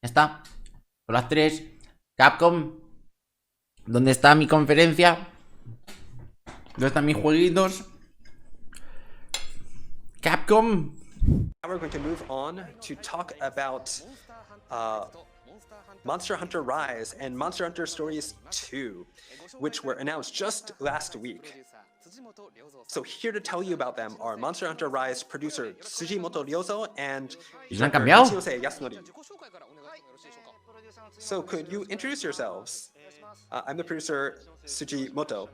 Ya está. Son las 3. Capcom. ¿Dónde está mi conferencia? ¿Dónde están mis jueguitos? Capcom. Now we're going to move on to talk about Monster Hunter Rise and Monster Hunter Stories 2, which were announced just last week. So here to tell you about them are Monster Hunter Rise producer Tsujimoto Ryozo and director Ichinose Yasunori. So could you introduce yourselves? I'm the producer Tsujimoto,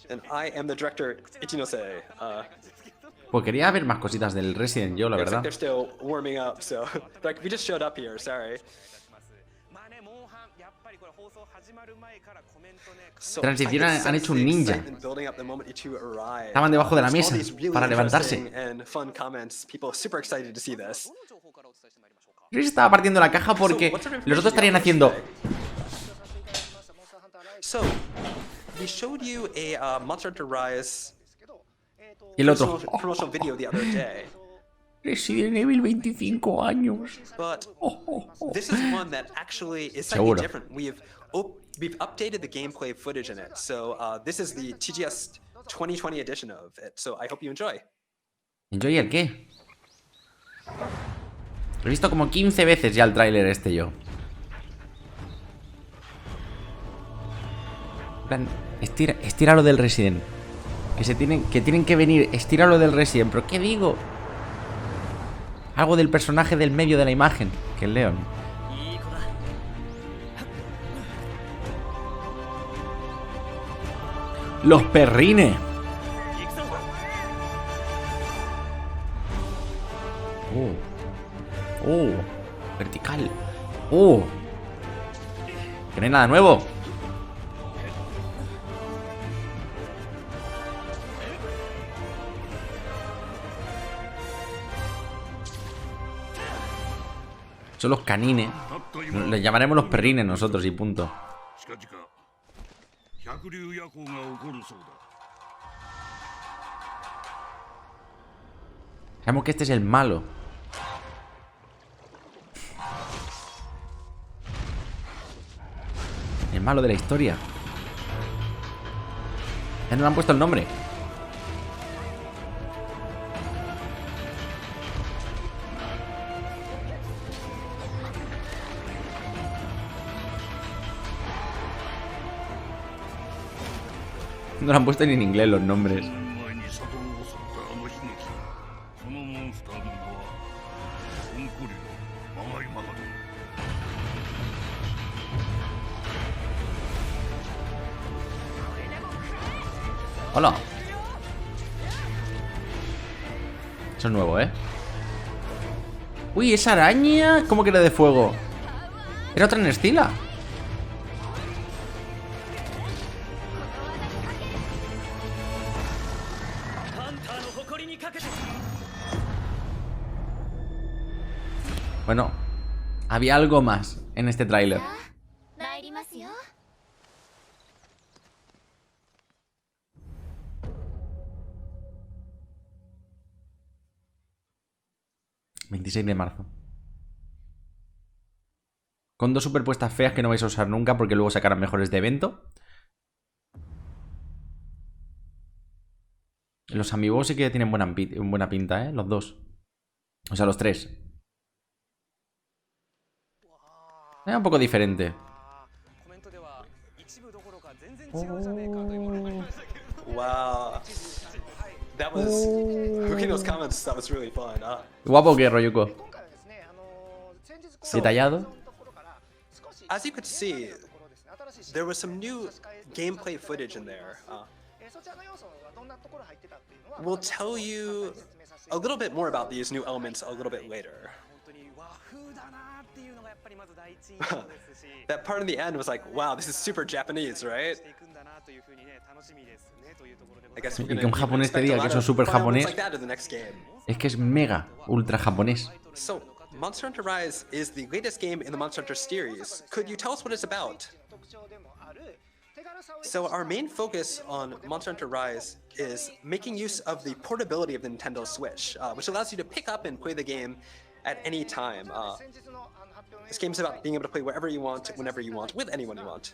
and I am the director Ichinose. Pues quería ver más cositas del Resident, yo, la verdad. They're still warming up, so like we just showed up here. Sorry. Transición, han hecho un ninja. Estaban debajo de la mesa para levantarse. Chris estaba partiendo la caja porque los otros estarían haciendo. So, we showed you a Monster Hunter Rise. Y el otro. Promotional video the other day. Resident Evil 25 años. But this is one that actually is slightly different. We've updated the gameplay footage in it. So this is the TGS 2020 edition of it. So I hope you enjoy. ¿Enjoy el qué? Lo he visto como 15 veces ya el tráiler este yo. En plan, estira lo del Resident. Que tienen que venir. Estira lo del Resident. ¿Pero qué digo? Algo del personaje del medio de la imagen. Que es Leon. Los perrines. Vertical. Que no hay nada nuevo. Son los canines. Les llamaremos los perrines nosotros y punto. Sabemos que este es el malo. El malo de la historia. Ya no le han puesto el nombre. No le han puesto ni en inglés los nombres. Hola. Eso es nuevo, ¿eh? Uy, esa araña. ¿Cómo que era de fuego? Era otra Nerstila. Bueno, había algo más en este tráiler. 26 de marzo. Con dos superpuestas feas que no vais a usar nunca porque luego sacarán mejores de evento. Los amigos sí que tienen buena pinta, ¿eh? Los dos. O sea, los tres. Es un poco diferente. Wow. That was looking those comments. That was really fun. Guapo que Royuko. Detallado. As you could see, there was some new gameplay footage in there. We'll tell you a little bit more about these new elements a little bit later. That part in the end was like, wow, this is super Japanese, right? Y que un japonés te diga que eso es super japonés. Es que es mega, ultra japonés. So, Monster Hunter Rise is the latest game in the Monster Hunter series. Could you tell us what it's about? So our main focus on Monster Hunter Rise is making use of the portability of the Nintendo Switch, which allows you to pick up and play the game at any time. This game's about being able to play wherever you want, whenever you want, with anyone you want.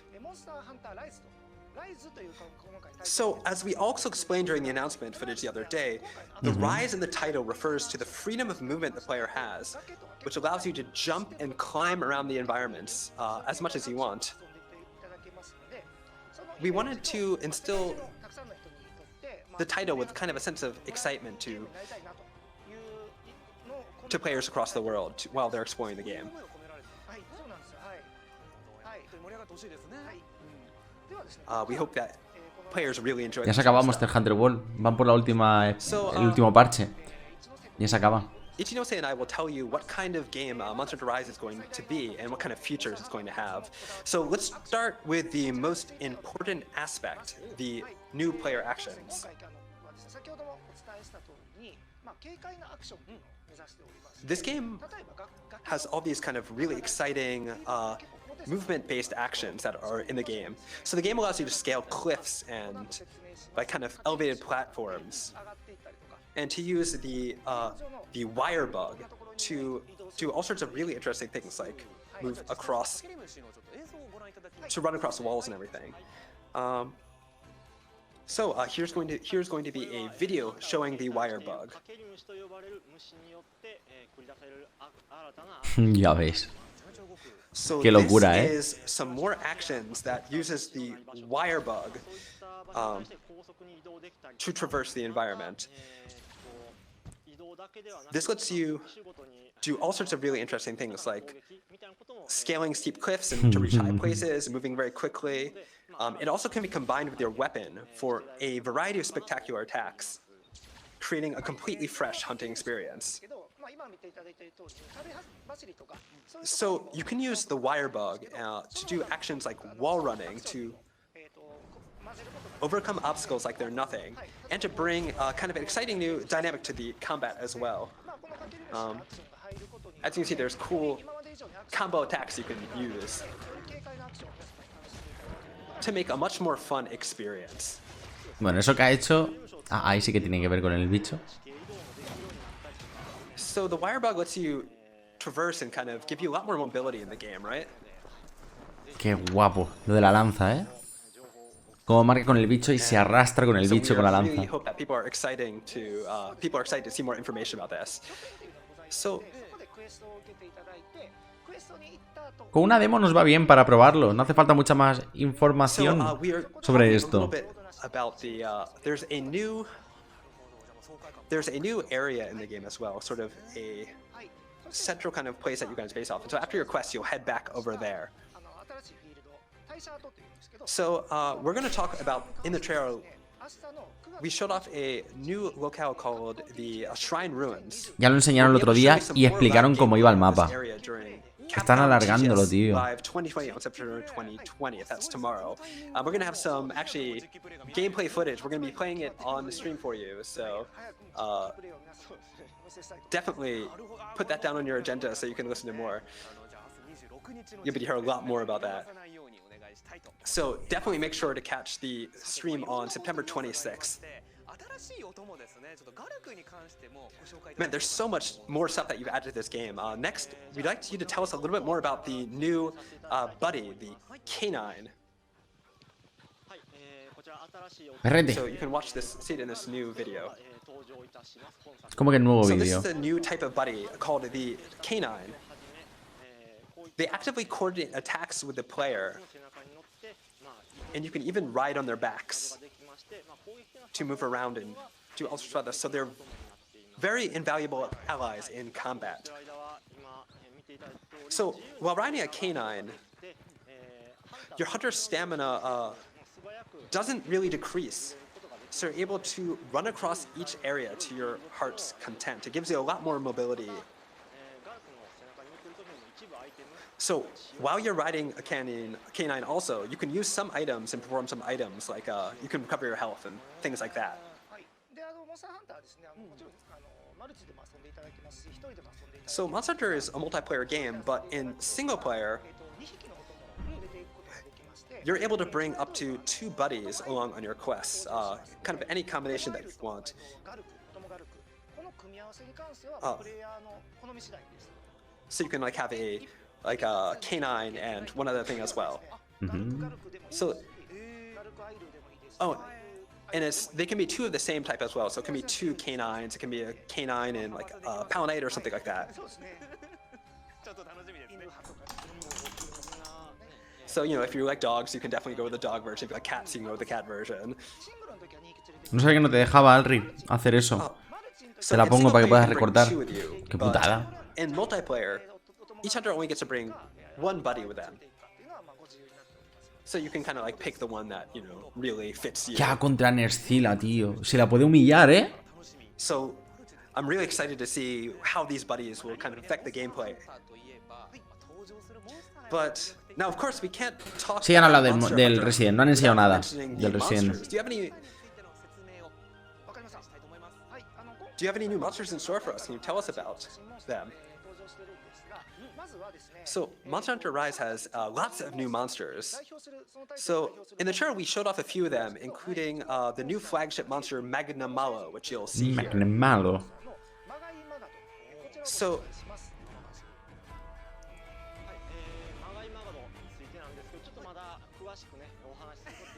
So, as we also explained during the announcement footage the other day, the rise in the title refers to the freedom of movement the player has, which allows you to jump and climb around the environments as much as you want. We wanted to instill the title with kind of a sense of excitement to players across the world while they're exploring the game. We hope that players really enjoy. Ya se acaba Monster Hunter World. Van por la última, el último parche. Ya se acaba. Ichinose and I will tell you what kind of game Monster Hunter Rise is going to be and what kind of features it's going to have. So let's start with the most important aspect, the new player actions. This game has all these kind of really exciting movement-based actions that are in the game. So the game allows you to scale cliffs and like kind of elevated platforms, and to use the Wirebug to do all sorts of really interesting things like move across, to run across walls and everything. So here's going to be a video showing the Wirebug. Ya veis. So Qué locura, this is some more actions that uses the Wirebug to traverse the environment. This lets you do all sorts of really interesting things like scaling steep cliffs and to reach high places, moving very quickly. It also can be combined with your weapon for a variety of spectacular attacks, creating a completely fresh hunting experience. So you can use the Wirebug to do actions like wall running, to overcome obstacles like they're nothing, and to bring kind of an exciting new dynamic to the combat as well. As you can see, there's cool combo attacks you can use to make a much more fun experience. Bueno, eso que ha hecho... Ah, ahí sí que tiene que ver con el bicho. So the Wirebug lets you traverse and kind of give you a lot more mobility in the game, right? Qué guapo. Lo de la lanza, ¿eh? Como marca con el bicho y se arrastra con el bicho con la lanza. Really hope that people are excited to see more information about this. So, con una demo nos va bien para probarlo. No hace falta mucha más información sobre esto. There's a new area in the game as well, sort of a central kind of place that you guys base off. And so after your quest, you'll head back over there. So we're going to talk about, in the trailer, we showed off a new locale called the Shrine Ruins. Ya lo enseñaron el otro día y explicaron cómo iba el mapa. Están alargándolo, tío. Live 2020 on September 2020, if that's tomorrow. We're going to have some, actually, gameplay footage. We're going to be playing it on the stream for you, so definitely put that down on your agenda so you can listen to more. You'll be able to hear a lot more about that. So definitely make sure to catch the stream on September 26th. Man, there's so much more stuff that you've added to this game. Next, we'd like you to tell us a little bit more about the new buddy, the Canine. So you can watch this, see it in this new video. ¿Cómo que el nuevo So this vídeo? is a new type of buddy called the Canine. They actively coordinate attacks with the player, and you can even ride on their backs to move around and do all sorts of others. So they're very invaluable allies in combat. So while riding a Canine, your hunter's stamina doesn't really decrease. So you're able to run across each area to your heart's content. It gives you a lot more mobility. So while you're riding a canine also, you can use some items and perform some items, like you can recover your health and things like that. So Monster Hunter is a multiplayer game, but in single player, you're able to bring up to 2 buddies along on your quests, kind of any combination that you want. So you can like have a canine and one other thing as well. So, and they can be 2 of the same type as well. So it can be 2 canines. It can be a canine and like a palinite or something like that. So, you know, if you like dogs, you can definitely go with the dog version. If you like cats, you can go with the cat version. No sabía que no te dejaba, Alri, hacer eso. Te la pongo para que puedas recortar. Qué putada. In multiplayer, each hunter only gets to bring 1 buddy with them. So you can kind of like pick the one that, you know, really fits you. Ya contra Nercila, tío. Se la puede humillar, ¿eh? So I'm really excited to see how these buddies will kind of affect the gameplay. But now, of course, we can't talk. Sí, han hablado del Resident. No han enseñado nada del Resident. Do you have any new monsters in store for us? Can you tell us about them? So, Monster Hunter Rise has lots of new monsters. So, in the trailer, we showed off a few of them, including the new flagship monster Magnamalo, which you'll see here. Magnamalo.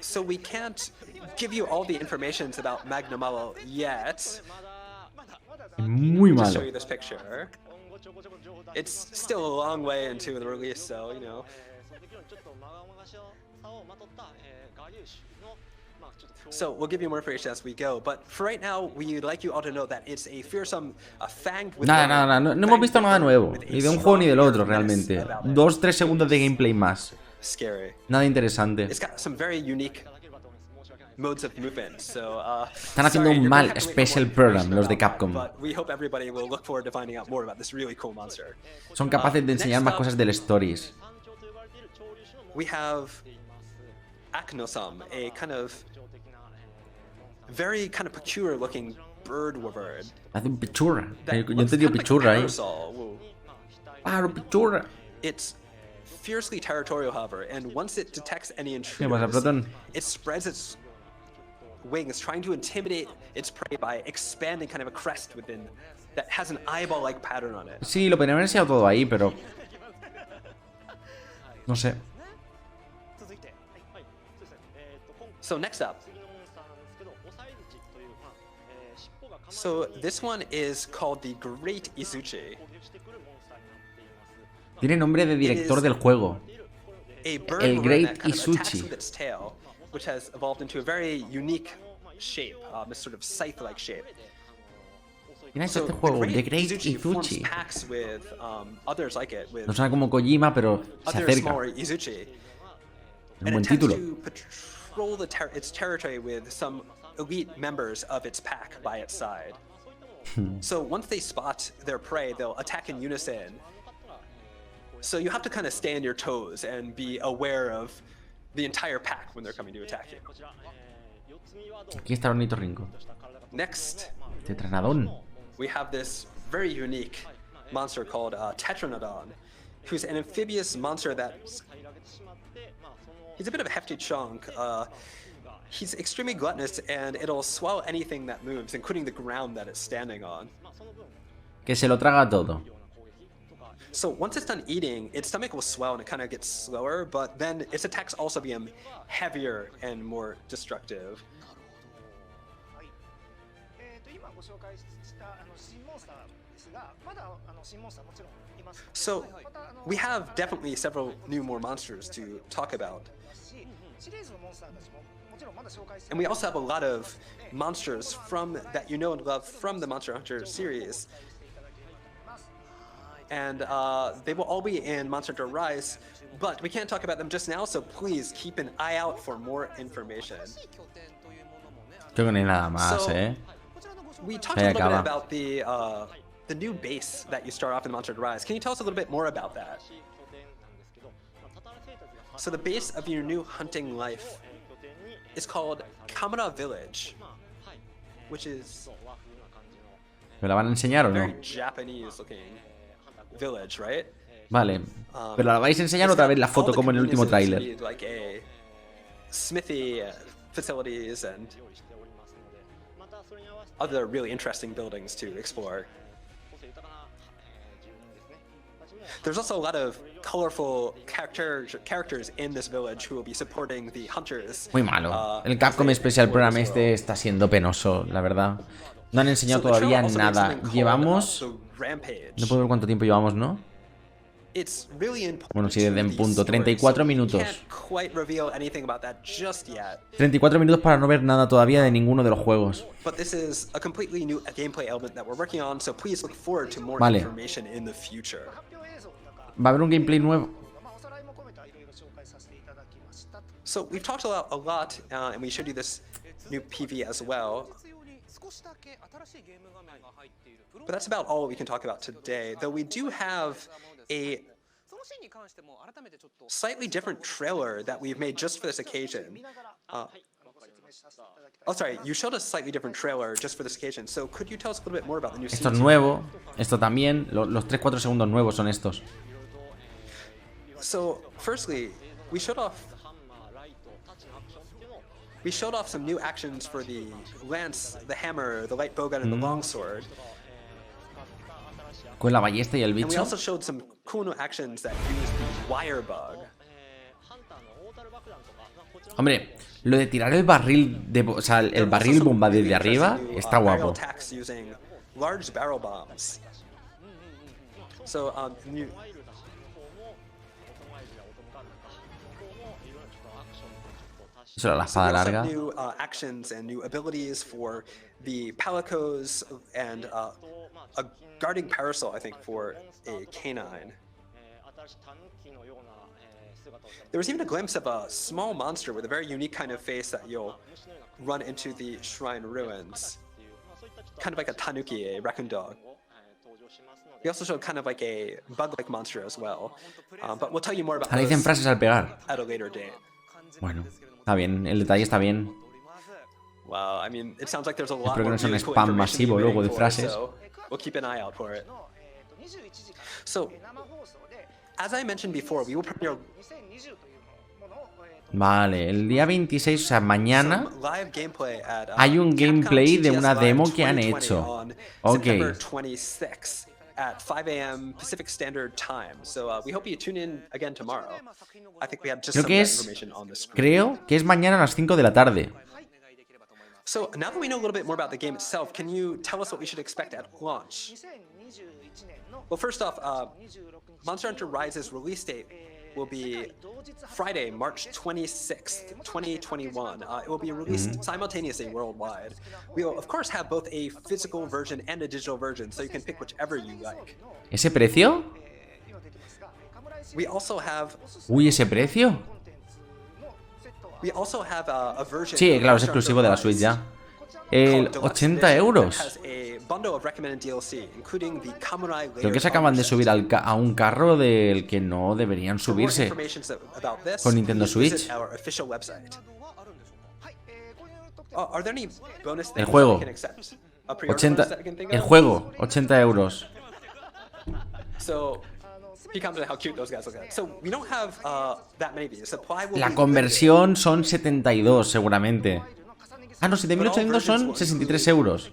So we can't give you all the information about Magnamalo yet. Muy malo. Just show you this picture. It's still a long way into the release, so, you know. So we'll give you more information as we go, but for right now, we'd like you all to know that it's a fearsome, fanged with... Nada, no hemos visto nada nuevo, ni de un juego ni del otro, realmente. 2-3 segundos de gameplay más. Scary. Nada interesante. It's got some very unique modes of movement, so, están haciendo un mal special program los de Capcom. Son capaces de enseñar más cosas del Stories. We have Aknosum, a kind of very kind of peculiar looking bird wyvern. Hace un pichurra. Yo entendí pichurra ahí. Claro, pichurra. It's fiercely territorial, however, and once it detects any intruders, it spreads its wings, trying to intimidate its prey by expanding kind of a crest within that has an eyeball-like pattern on it. Sí, lo podrían haber enseñado todo ahí, pero no sé. So next up. So this one is called the Great Izuchi. Tiene nombre de director del juego. El Great Izuchi. Which has evolved into a very unique shape, this sort of scythe-like shape. ¿Quién ha hecho este juego? The Great Izuchi. No suena como Kojima, pero se acerca. Un buen título. Patrol its territory with some elite members of its pack by its side. So once they spot their prey, they'll attack in unison. So you have to kind of stay on your toes and be aware of the entire pack when they're coming to attack you. Aquí está el ornitorrinco. Next, Tetranodon. We have this very unique monster called Tetranodon, who's an amphibious monster that's... He's a bit of a hefty chunk. He's extremely gluttonous, and it'll swallow anything that moves, including the ground that it's standing on. Que se lo traga todo. So once it's done eating, its stomach will swell and it kind of gets slower, but then its attacks also become heavier and more destructive. So we have definitely several new more monsters to talk about. And we also have a lot of monsters from that you know and love from the Monster Hunter series. And they will all be in Monster Hunter Rise, but we can't talk about them just now, so please keep an eye out for more information. Creo que no hay nada más, We talked a little bit about the new base that you start off in Monster Hunter Rise. Can you tell us a little bit more about that? So the base of your new hunting life is called Kamara Village, which is ¿Me la van a enseñar o no? very Japanese looking village, right? Vale. Pero la vais a enseñar otra vez la foto como en el último tráiler. Smithy facilities and other really interesting buildings to explore. There's also a lot of colorful characters in this village who will be supporting the hunters. Muy malo. El Capcom Special Program este está siendo penoso, la verdad. No han enseñado todavía nada. Llevamos... No puedo ver cuánto tiempo llevamos, ¿no? Bueno, sí, desde en punto. 34 minutos. 34 minutos para no ver nada todavía de ninguno de los juegos. Vale. Va a haber un gameplay nuevo. So we've talked a lot, and we showed you this new PV as well. But that's about all we can talk about today, though we do have a slightly different trailer that we've made just for this occasion. Oh, sorry, you showed a slightly different trailer just for this occasion, so could you tell us a little bit more about the new Esto es nuevo, esto también, los 3-4 segundos nuevos son estos. So, firstly, we showed off some new actions for the lance, the hammer, the light bowgun, and the longsword. Con la ballesta y el And we bicho. also showed some cool new actions that use the Wirebug. Hombre, lo de tirar el barril de, o sea, el barril bomba desde arriba está guapo. Large barrel bombs. So, new... Eso era la espada larga. New actions and new abilities for the palicos and a guarding parasol, I think, for a canine. There was even a glimpse of a small monster with a very unique kind of face that you'll run into the shrine ruins. Kind of like a tanuki, a raccoon dog. We also showed kind of like a bug-like monster as well. But we'll tell you more about Ahora dicen frases al pegar. at a later date. Bueno, está bien, el detalle está bien. Wow, I mean, it sounds like there's a lot Espero que more no sea un useful spam information masivo you're luego de waiting for, frases. so we'll keep an eye out for it. So, as I mentioned before, we will premiere Vale, el día 26, o sea, mañana some live gameplay at, hay un Capcom gameplay de TGS una Live demo que han 2020 hecho. on Ok. September 26 at 5 a.m. Pacific Standard Time. So we hope you tune in again tomorrow. I think we have just Creo some que of that es, information on the screen. creo que es mañana a las 5 de la tarde. So now that we know a little bit more about the game itself, can you tell us what we should expect at launch? Well, first off, Monster Hunter Rise's release date will be Friday, March 26th, 2021. It will be released simultaneously worldwide. We'll, of course, have both a physical version and a digital version, so you can pick whichever you like. ¿Ese precio? We also have Uy, ¿ese precio? a version Sí, of claro, es Monster exclusivo de la Hunter Switch Rise ya. El called Deluxe 80 Edition euros. that has a bundle of recommended DLC, including the Kamurai Creo que layered se acaban de armor subir set. a un carro del que no deberían For more subirse. information about this, Con Nintendo please visit Switch. our official website. Are there any bonus El things juego. that we can accept? A pre-order 80, bonus that we can think el of? juego, 80 euros. So, be confident how cute those guys look like. So, we don't have that many of these. Supply will La be conversión son 72 seguramente. Ah, no, 7.800 son 63 euros.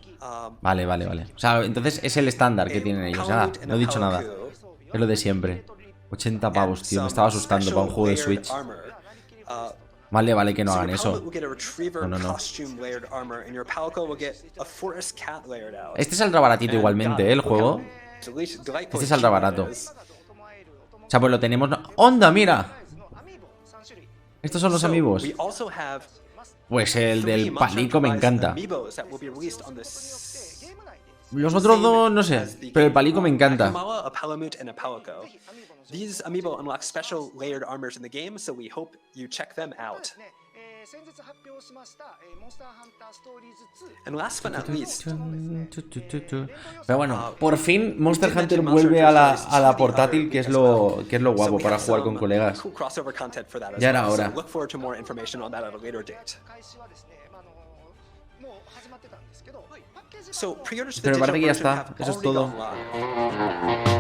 Vale, vale, vale. O sea, entonces es el estándar que tienen ellos. Nada, no he dicho nada. Es lo de siempre. 80 pavos, tío. Me estaba asustando para un juego de Switch. Vale, vale, que no hagan eso. No, no, no. Este saldrá baratito igualmente, ¿eh? El juego. Este saldrá barato. O sea, pues lo tenemos... ¡Onda, mira! Estos son los amigos. Pues el del palico me encanta. Los otros dos, no sé, pero el palico me encanta. These amiibo unlock special layered armors in the game, so we hope you check them out. And last but not least, pero bueno, por fin Monster Hunter vuelve a la portátil, que es lo guapo para jugar con colegas. cool crossover content for that as Ya era well, so hora. look forward to more information on that at a later date. So, pre-orders for the Pero parece digital que ya version está. have Eso es already todo. gone live.